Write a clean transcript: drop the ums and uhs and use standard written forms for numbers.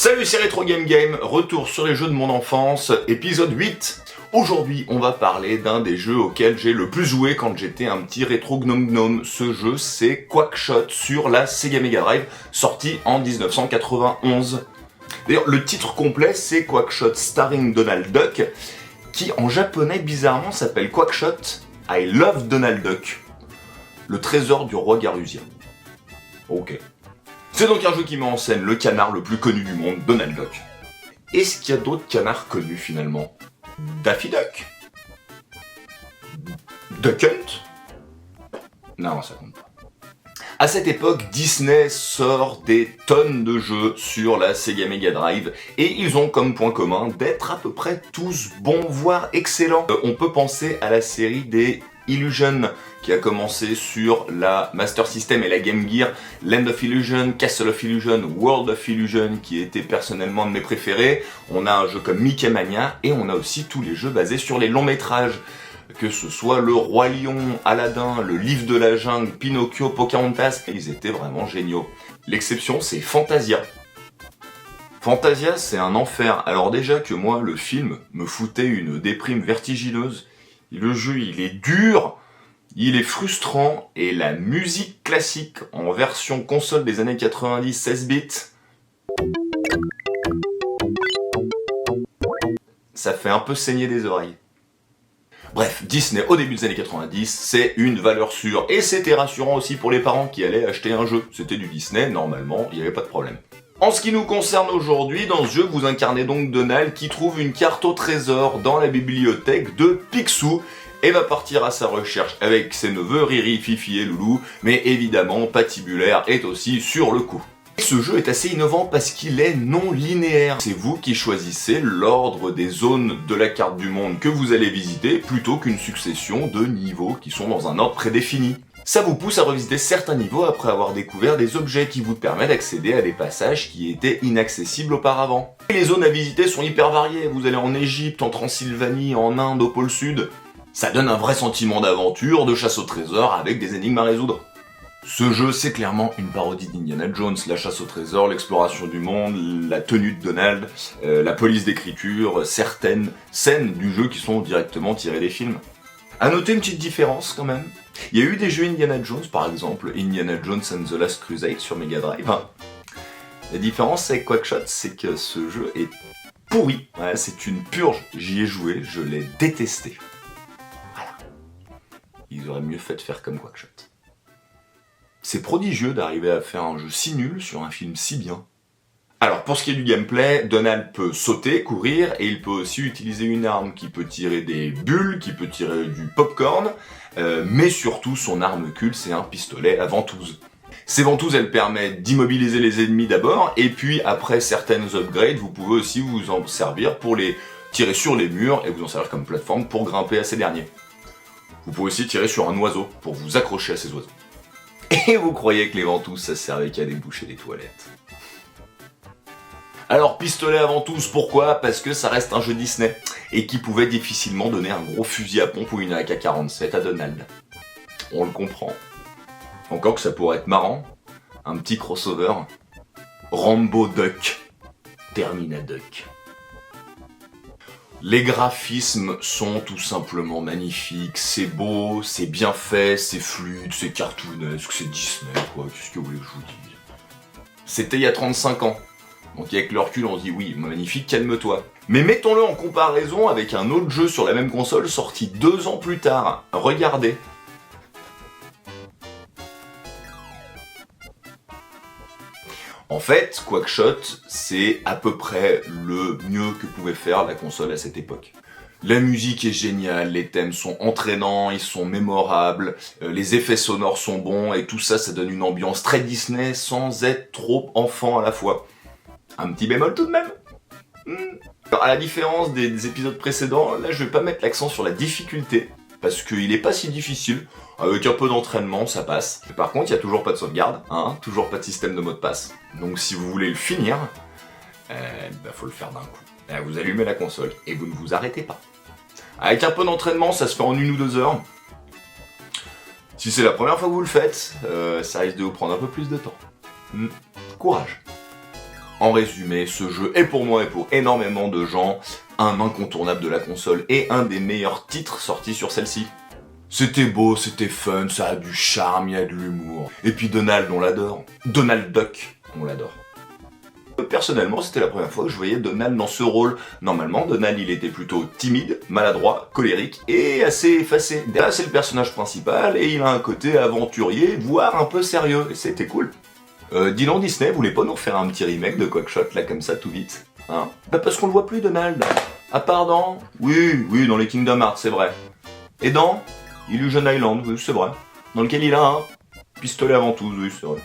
Salut, c'est Retro Game Game, retour sur les jeux de mon enfance, épisode 8. Aujourd'hui, on va parler d'un des jeux auxquels j'ai le plus joué quand j'étais un petit rétro gnome. Ce jeu, c'est Quackshot sur la Sega Mega Drive, sorti en 1991. D'ailleurs, le titre complet, c'est Quackshot Starring Donald Duck, qui en japonais, bizarrement, s'appelle Quackshot I Love Donald Duck, le trésor du roi Garusien. Ok. C'est donc un jeu qui met en scène le canard le plus connu du monde, Donald Duck. Est-ce qu'il y a d'autres canards connus finalement? Daffy Duck? Duck Hunt? Non, ça compte pas. À cette époque, Disney sort des tonnes de jeux sur la Sega Mega Drive et ils ont comme point commun d'être à peu près tous bons, voire excellents. On peut penser à la série des Illusion qui a commencé sur la Master System et la Game Gear, Land of Illusion, Castle of Illusion, World of Illusion qui était personnellement un de mes préférés. On a un jeu comme Mickey Mania et on a aussi tous les jeux basés sur les longs métrages. Que ce soit le Roi Lion, Aladdin, le Livre de la Jungle, Pinocchio, Pocahontas, ils étaient vraiment géniaux. L'exception, c'est Fantasia. Fantasia, c'est un enfer. Alors déjà que moi, le film me foutait une déprime vertigineuse. Le jeu, il est dur, il est frustrant, et la musique classique en version console des années 90, 16 bits, ça fait un peu saigner des oreilles. Bref, Disney au début des années 90, c'est une valeur sûre. Et c'était rassurant aussi pour les parents qui allaient acheter un jeu. C'était du Disney, normalement, il n'y avait pas de problème. En ce qui nous concerne aujourd'hui, dans ce jeu, vous incarnez donc Donald qui trouve une carte au trésor dans la bibliothèque de Picsou et va partir à sa recherche avec ses neveux Riri, Fifi et Loulou, mais évidemment Patibulaire est aussi sur le coup. Ce jeu est assez innovant parce qu'il est non linéaire. C'est vous qui choisissez l'ordre des zones de la carte du monde que vous allez visiter plutôt qu'une succession de niveaux qui sont dans un ordre prédéfini. Ça vous pousse à revisiter certains niveaux après avoir découvert des objets qui vous permettent d'accéder à des passages qui étaient inaccessibles auparavant. Et les zones à visiter sont hyper variées. Vous allez en Égypte, en Transylvanie, en Inde, au pôle sud. Ça donne un vrai sentiment d'aventure, de chasse au trésor avec des énigmes à résoudre. Ce jeu, c'est clairement une parodie d'Indiana Jones, la chasse au trésor, l'exploration du monde, la tenue de Donald, la police d'écriture, certaines scènes du jeu qui sont directement tirées des films. À noter une petite différence quand même. Il y a eu des jeux Indiana Jones, par exemple, Indiana Jones and the Last Crusade sur Mega Drive. La différence avec Quackshot, c'est que ce jeu est pourri. Ouais, c'est une purge. J'y ai joué, je l'ai détesté. Voilà. Ils auraient mieux fait de faire comme Quackshot. C'est prodigieux d'arriver à faire un jeu si nul sur un film si bien. Alors, pour ce qui est du gameplay, Donald peut sauter, courir, et il peut aussi utiliser une arme qui peut tirer des bulles, qui peut tirer du popcorn, mais surtout, son arme culte, c'est un pistolet à ventouse. Ces ventouses, elles permettent d'immobiliser les ennemis d'abord, et puis après certaines upgrades, vous pouvez aussi vous en servir pour les tirer sur les murs, et vous en servir comme plateforme pour grimper à ces derniers. Vous pouvez aussi tirer sur un oiseau, pour vous accrocher à ces oiseaux. Et vous croyez que les ventouses, ça servait qu'à déboucher des toilettes. Alors, pistolet à ventouse, pourquoi? Parce que ça reste un jeu Disney, et qui pouvait difficilement donner un gros fusil à pompe ou une AK-47 à Donald. On le comprend. Encore que ça pourrait être marrant, un petit crossover. Rambo Duck, Termina Duck. Les graphismes sont tout simplement magnifiques, c'est beau, c'est bien fait, c'est fluide, c'est cartoonesque, c'est Disney quoi, qu'est-ce que vous voulez que je vous dise? C'était il y a 35 ans, donc avec le recul on se dit oui, magnifique, calme-toi. Mais mettons-le en comparaison avec un autre jeu sur la même console sorti 2 ans plus tard, regardez. En fait, Quackshot, c'est à peu près le mieux que pouvait faire la console à cette époque. La musique est géniale, les thèmes sont entraînants, ils sont mémorables, les effets sonores sont bons, et tout ça, ça donne une ambiance très Disney sans être trop enfant à la fois. Un petit bémol tout de même. Alors, à la différence des épisodes précédents, là je vais pas mettre l'accent sur la difficulté, parce qu'il est pas si difficile. Avec un peu d'entraînement, ça passe. Mais par contre, il n'y a toujours pas de sauvegarde, toujours pas de système de mot de passe. Donc si vous voulez le finir, faut le faire d'un coup. Vous allumez la console et vous ne vous arrêtez pas. Avec un peu d'entraînement, ça se fait en 1 ou 2 heures. Si c'est la première fois que vous le faites, ça risque de vous prendre un peu plus de temps. Courage. En résumé, ce jeu est pour moi et pour énormément de gens un incontournable de la console et un des meilleurs titres sortis sur celle-ci. C'était beau, c'était fun, ça a du charme, il y a de l'humour. Et puis Donald, on l'adore. Donald Duck, on l'adore. Personnellement, c'était la première fois que je voyais Donald dans ce rôle. Normalement, Donald, il était plutôt timide, maladroit, colérique et assez effacé. Là, c'est le personnage principal et il a un côté aventurier, voire un peu sérieux. Et c'était cool. Dis donc, Disney, voulez pas nous refaire un petit remake de Quackshot, là, comme ça, tout vite, hein? Bah parce qu'on le voit plus, Donald. À part dans... Oui, dans les Kingdom Hearts, c'est vrai. Et dans Illusion Island, oui, c'est vrai. Dans lequel il a un pistolet à ventouse, oui, c'est vrai.